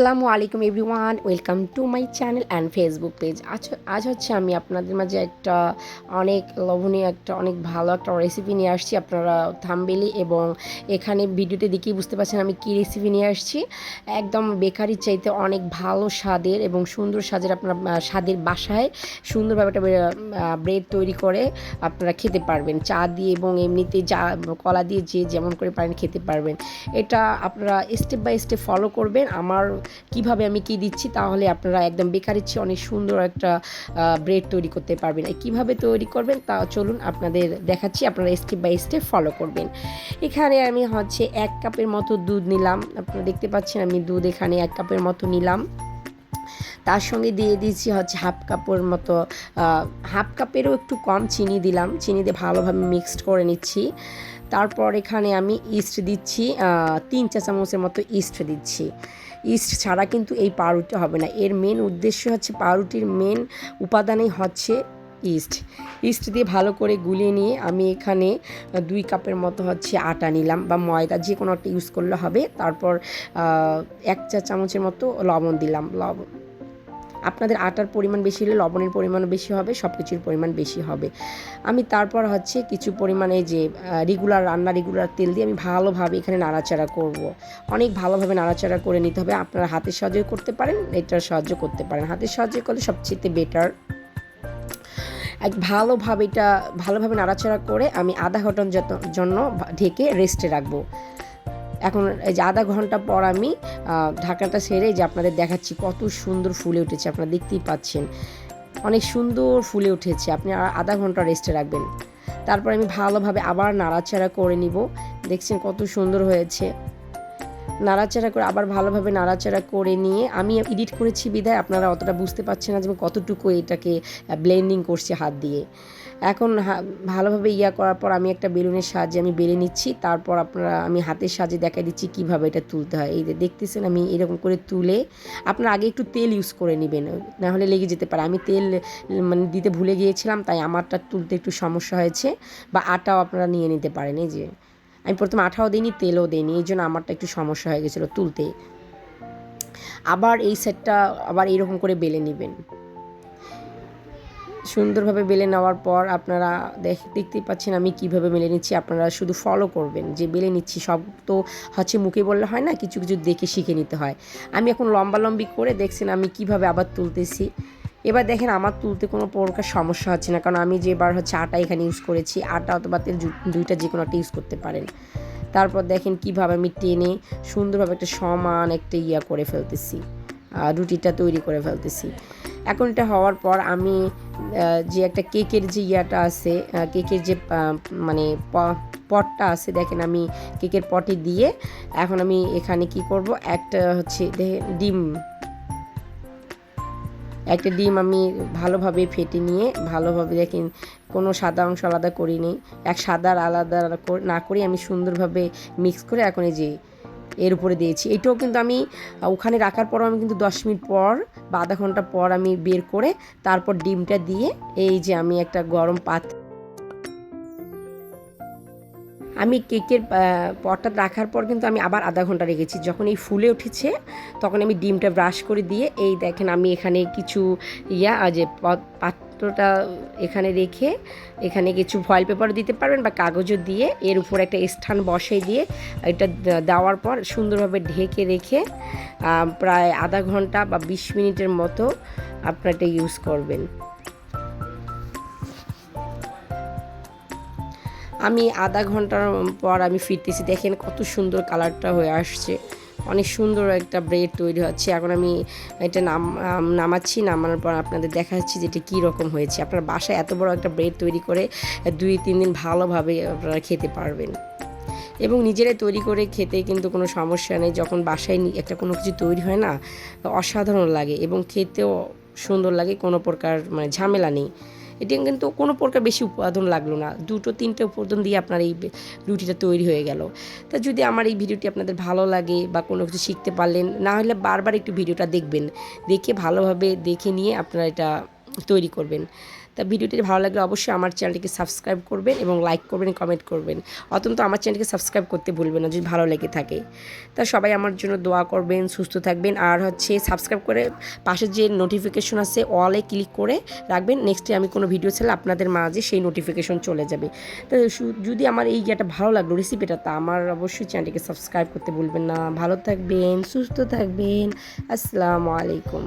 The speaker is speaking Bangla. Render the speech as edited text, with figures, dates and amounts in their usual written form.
আসসালামু আলাইকুম everyone, welcome to my channel and Facebook page. আজ হচ্ছে আমি আপনাদের মাঝে একটা অনেক লোভনীয় অনেক ভালো একটা রেসিপি নিয়ে আসছি। আপনারা থাম্বনেইলে এবং এখানে ভিডিওতে দেখেই বুঝতে পারছেন আমি কী রেসিপি নিয়ে আসছি। একদম বেকারির চাইতে অনেক ভালো স্বাদের এবং সুন্দর স্বাদের বাসায় সুন্দরভাবে একটা ব্রেড তৈরি করে আপনারা খেতে পারবেন চা দিয়ে, এবং এমনিতে কলা দিয়ে যে যেমন করে পারেন খেতে পারবেন। এটা আপনারা স্টেপ বাই স্টেপ ফলো করবেন আমার কিভাবে আমি কি দিচ্ছি, তাহলে আপনারা একদম বেকারির চেয়ে অনেক সুন্দর একটা ব্রেড তৈরি করতে পারবেন। কিভাবে তৈরি করবেন তা চলুন আপনাদের দেখাচ্ছি, আপনারা স্টেপ বাই স্টেপ ফলো করবেন। এখানে আমি হচ্ছে 1 কাপের মতো দুধ নিলাম। আপনারা দেখতে পাচ্ছেন আমি দুধ এখানে 1 কাপের মতো নিলাম। তার সঙ্গে দিয়ে দিয়েছি হচ্ছে হাফ কাপেরও একটু কম চিনি দিলাম। চিনি দিয়ে ভালোভাবে মিক্সড করে নিচ্ছি। তারপর এখানে আমি ইস্ট দিচ্ছি, 3 চা চামচের মতো ইস্ট দিচ্ছি। ইস্ট ছাড়া কিন্তু এই পাউরুটি হবে না। এর মেন উদ্দেশ্য হচ্ছে, পাউরুটির মেন উপাদানই হচ্ছে ইস্ট দিয়ে ভালো করে গুলিয়ে নিয়ে আমি এখানে 2 কাপের মতো হচ্ছে আটা নিলাম, বা ময়দা যে কোনো একটা ইউজ করলে হবে। তারপর 1 চা চামচের মতো লবণ দিলাম। আপনাদের আটার পরিমাণ বেশি হলে লবণের পরিমাণও বেশি হবে, সব কিছুর পরিমাণ বেশি হবে। আমি তারপর হচ্ছে কিছু পরিমাণে যে রেগুলার তেল দিয়ে আমি ভালোভাবে এখানে নাড়াচাড়া করব। অনেক ভালোভাবে নাড়াচাড়া করে নিতে হবে। আপনারা হাতের সাহায্যে করতে পারেন, এটার সাহায্য করতে পারেন। হাতের সাহায্যে করলে সবচেয়ে বেটার। ভালোভাবে নাড়াচাড়া করে আমি আধা ঘন্টার জন্য ঢেকে রেস্টে রাখবো। এখন এই যে আধা ঘন্টা পর আমি ঢাকনাটা ছেড়ে যে আপনাদের দেখাচ্ছি কত সুন্দর ফুলে উঠেছে। আপনারা দেখতেই পাচ্ছেন অনেক সুন্দর ফুলে উঠেছে। আপনি আধা ঘন্টা রেস্টে রাখবেন। তারপর আমি ভালোভাবে আবার নাড়াচাড়া করে নিব। দেখছেন কত সুন্দর হয়েছে। নাড়াচাড়া করে আবার ভালোভাবে নাড়াচাড়া করে নিয়ে আমি এডিট করেছি বিধায় আপনারা অতটা বুঝতে পারছেন না যে আমি কতটুকু এটাকে ব্লেন্ডিং করছি হাত দিয়ে। এখন ভালোভাবে করার পর আমি একটা বেলুনের সাহায্যে আমি বেলে নিচ্ছি। তারপর আমি হাতের সাহায্যে দেখাই দিচ্ছি কীভাবে এটা তুলতে হয়। এই যে দেখতেছেন আমি এরকম করে তুলে, আপনারা আগে একটু তেল ইউজ করে নেবেন, নাহলে লেগে যেতে পারে। আমি তেল দিতে ভুলে গিয়েছিলাম, তাই আমারটা তুলতে একটু সমস্যা হয়েছে। বা আটাও আপনারা নিয়ে নিতে পারেন। এই যে আমি প্রথমে আঠাও দিইনি, তেলও দিইনি, এই জন্য আমারটা একটু সমস্যা হয়ে গেছিলো তুলতে। আবার এই সেটটা আবার এইরকম করে বেলে নেবেন। সুন্দরভাবে বেলে নেওয়ার পর আপনারা দেখতেই পাচ্ছেন আমি কিভাবে বেলে নিচ্ছি। আপনারা শুধু ফলো করবেন যে বেলে নিচ্ছি। সব তো হচ্ছে মুখে বললে হয় না, কিছু কিছু দেখে শিখে নিতে হয়। আমি এখন লম্বালম্বি করে দেখছেন আমি কিভাবে আবার তুলতেছি। এবার দেখেন আমার তুলতে কোনো প্রকার সমস্যা হচ্ছে না, কারণ আমি যেবার হচ্ছে আটা এখানে ইউজ করেছি। আটা অথবা তেল দুইটা যে কোনো একটা ইউজ করতে পারেন। তারপর দেখেন কিভাবে আমি টেনে সুন্দরভাবে একটা সমান একটা করে ফেলতেছি, রুটিটা তৈরি করে ফেলতেছি। এখন এটা হওয়ার পর আমি যে একটা কেকের যে আছে, কেকের যে মানে পটটা আছে, দেখেন আমি কেকের পটে দিয়ে এখন আমি এখানে কি করব, একটা হচ্ছে ডিম আমি ভালোভাবে ফেটে নিয়ে ভালোভাবে দেখেন কোনো সাদা অংশ আলাদা করিনি, সাদা আলাদা না করে আমি সুন্দরভাবে মিক্স করে এখন এই যে এর উপরে দিয়েছি। এটাও কিন্তু আমি ওখানে রাখার পরও আমি কিন্তু 10 মিনিট পর বা আধা ঘন্টা পর আমি বের করে তারপর ডিমটা দিয়ে এই যে আমি একটা গরম আমি কেকের পটটা রাখার পর কিন্তু আমি আবার আধা ঘন্টা রেখেছি। যখন এই ফুলে উঠেছে তখন আমি ডিমটা ব্রাশ করে দিয়ে এই দেখেন আমি এখানে কিছু যে পাত্রটা এখানে রেখে এখানে কিছু ফয়েল পেপারও দিতে পারবেন বা কাগজও দিয়ে এর উপর একটা স্থান বসাই দিয়ে এটা দেওয়ার পর সুন্দরভাবে ঢেকে রেখে প্রায় আধা ঘন্টা বা 20 মিনিটের মতো আপনারা এটা ইউজ করবেন। আমি আধা ঘন্টার পর আমি ফিরতেছি, দেখেন কত সুন্দর কালারটা হয়ে আসছে। অনেক সুন্দর একটা ব্রেড তৈরি হচ্ছে। এখন আমি এটা নামাচ্ছি। নামানোর পর আপনাদের দেখাচ্ছি যে এটা কীরকম হয়েছে। আপনার বাসায় এত বড় একটা ব্রেড তৈরি করে 2-3 দিন ভালোভাবে আপনারা খেতে পারবেন, এবং নিজেরাই তৈরি করে খেতে কিন্তু কোনো সমস্যা নেই। যখন বাসায় একটা কোনো কিছু তৈরি হয় না, অসাধারণ লাগে এবং খেতেও সুন্দর লাগে, কোনো প্রকার ঝামেলা নেই। এটা কিন্তু কোনো প্রকার বেশি উপাদান লাগলো না, 2-3টে উপাদান দিয়ে আপনার এই রুটিটা তৈরি হয়ে গেল। তা যদি আমার এই ভিডিওটি আপনাদের ভালো লাগে বা কোনো কিছু শিখতে পারলেন, না হলে বারবার একটু ভিডিওটা দেখবেন, দেখে ভালোভাবে দেখে নিয়ে আপনারা এটা তৈরি করবেন। তা ভিডিওটি ভালো লাগলে অবশ্যই আমার চ্যানেলটিকে সাবস্ক্রাইব করবেন এবং লাইক করবেন, কমেন্ট করবেন। অত্যন্ত আমার চ্যানেলটিকে সাবস্ক্রাইব করতে ভুলবেন না যদি ভালো লেগে থাকে। তা সবাই আমার জন্য দোয়া করবেন, সুস্থ থাকবেন। আর হচ্ছে সাবস্ক্রাইব করে পাশে যে নোটিফিকেশন আছে অলে ক্লিক করে রাখবেন। নেক্সটে আমি কোনো ভিডিও ছাড়লে আপনাদের মাঝে সেই নোটিফিকেশন চলে যাবে। তো যদি আমার এই ইয়েটা ভালো লাগলো রেসিপিটা, তা আমার অবশ্যই চ্যানেলটিকে সাবস্ক্রাইব করতে ভুলবেন না। ভালো থাকবেন, সুস্থ থাকবেন। আসসালামু আলাইকুম।